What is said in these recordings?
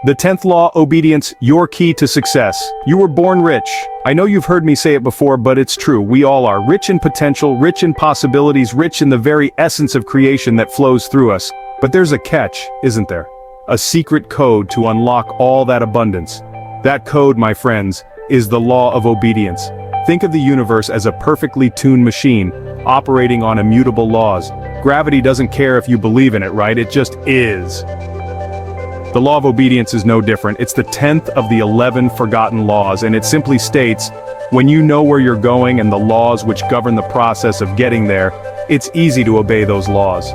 The 10th law, obedience, your key to success. You were born rich. I know you've heard me say it before, but it's true. We all are rich in potential, rich in possibilities, rich in the very essence of creation that flows through us. But there's a catch, isn't there? A secret code to unlock all that abundance. That code, my friends, is the law of obedience. Think of the universe as a perfectly tuned machine, operating on immutable laws. Gravity doesn't care if you believe in it, right? It just is. The law of obedience is no different. It's the 10th of the 11 forgotten laws, and it simply states, when you know where you're going and the laws which govern the process of getting there, it's easy to obey those laws.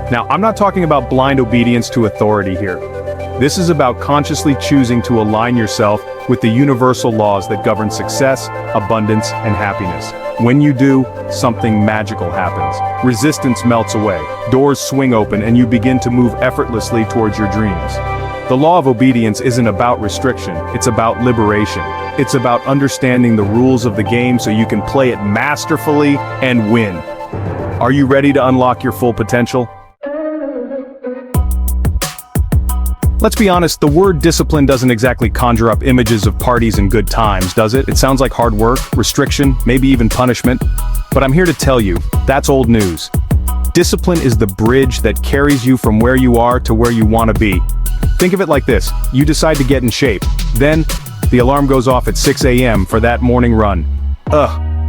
Now, I'm not talking about blind obedience to authority here. This is about consciously choosing to align yourself with the universal laws that govern success, abundance, and happiness. When you do, something magical happens. Resistance melts away, doors swing open, and you begin to move effortlessly towards your dreams. The law of obedience isn't about restriction, it's about liberation. It's about understanding the rules of the game so you can play it masterfully and win. Are you ready to unlock your full potential? Let's be honest, the word discipline doesn't exactly conjure up images of parties and good times, does it? It sounds like hard work, restriction, maybe even punishment. But I'm here to tell you, that's old news. Discipline is the bridge that carries you from where you are to where you want to be. Think of it like this, you decide to get in shape. Then, the alarm goes off at 6 a.m. for that morning run.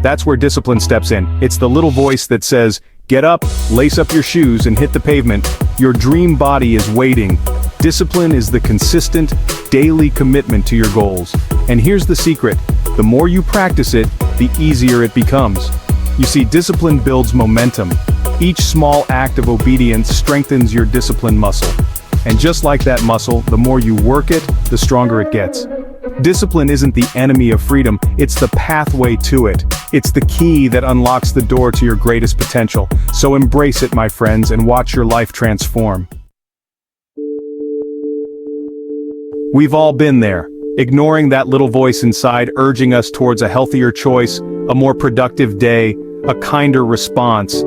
That's where discipline steps in. It's the little voice that says, get up, lace up your shoes, and hit the pavement. Your dream body is waiting. Discipline is the consistent, daily commitment to your goals. And here's the secret, the more you practice it, the easier it becomes. You see, discipline builds momentum. Each small act of obedience strengthens your discipline muscle. And just like that muscle, the more you work it, the stronger it gets. Discipline isn't the enemy of freedom, it's the pathway to it. It's the key that unlocks the door to your greatest potential. So embrace it, my friends, and watch your life transform. We've all been there, ignoring that little voice inside, urging us towards a healthier choice, a more productive day, a kinder response.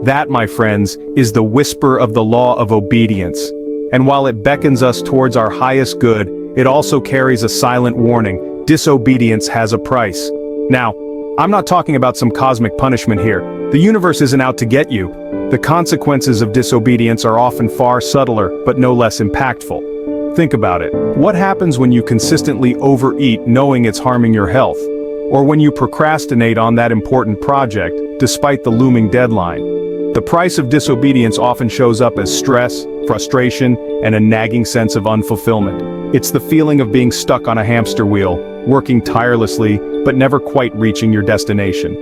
That, my friends, is the whisper of the law of obedience. And while it beckons us towards our highest good, it also carries a silent warning. Disobedience has a price. Now, I'm not talking about some cosmic punishment here. The universe isn't out to get you. The consequences of disobedience are often far subtler, but no less impactful. Think about it. What happens when you consistently overeat knowing it's harming your health? Or when you procrastinate on that important project, despite the looming deadline? The price of disobedience often shows up as stress, frustration, and a nagging sense of unfulfillment. It's the feeling of being stuck on a hamster wheel, working tirelessly, but never quite reaching your destination.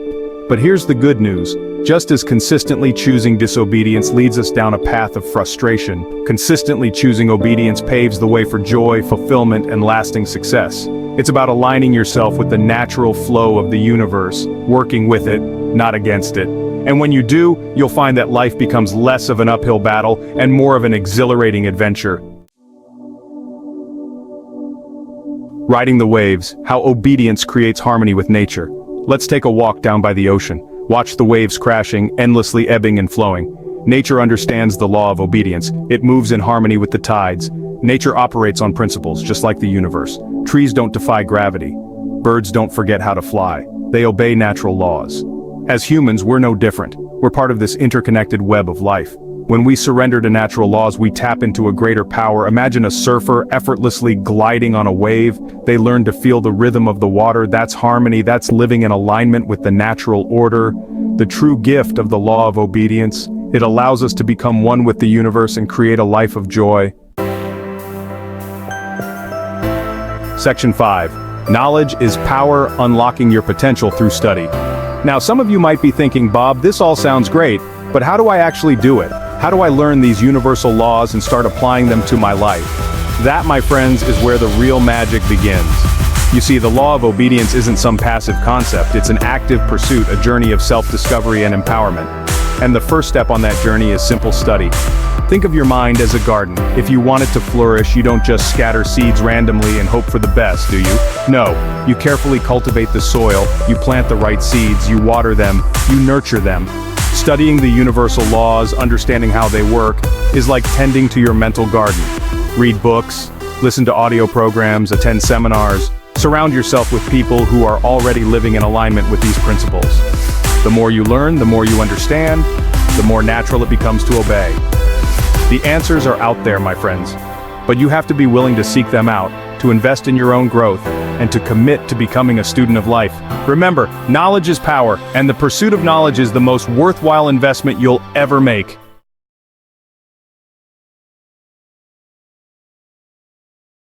But here's the good news. Just as consistently choosing disobedience leads us down a path of frustration, consistently choosing obedience paves the way for joy, fulfillment, and lasting success. It's about aligning yourself with the natural flow of the universe, working with it, not against it. And when you do, you'll find that life becomes less of an uphill battle and more of an exhilarating adventure. Riding the waves, how obedience creates harmony with nature. Let's take a walk down by the ocean. Watch the waves crashing, endlessly ebbing and flowing. Nature understands the law of obedience. It moves in harmony with the tides. Nature operates on principles, just like the universe. Trees don't defy gravity. Birds don't forget how to fly. They obey natural laws. As humans, we're no different. We're part of this interconnected web of life. When we surrender to natural laws, we tap into a greater power. Imagine a surfer effortlessly gliding on a wave. They learn to feel the rhythm of the water. That's harmony. That's living in alignment with the natural order. The true gift of the law of obedience. It allows us to become one with the universe and create a life of joy. Section 5. Knowledge is power, unlocking your potential through study. Now, some of you might be thinking, Bob, this all sounds great, but how do I actually do it? How do I learn these universal laws and start applying them to my life? That, my friends, is where the real magic begins. You see, the law of obedience isn't some passive concept, it's an active pursuit, a journey of self-discovery and empowerment. And the first step on that journey is simple study. Think of your mind as a garden. If you want it to flourish, you don't just scatter seeds randomly and hope for the best, do you? No, you carefully cultivate the soil, you plant the right seeds, you water them, you nurture them. Studying the universal laws, understanding how they work, is like tending to your mental garden. Read books, Listen to audio programs, attend seminars. Surround yourself with people who are already living in alignment with these principles. The more you learn, the more you understand, the more natural it becomes to obey. The answers are out there, my friends, but you have to be willing to seek them out, to invest in your own growth, and to commit to becoming a student of life. Remember, knowledge is power, and the pursuit of knowledge is the most worthwhile investment you'll ever make.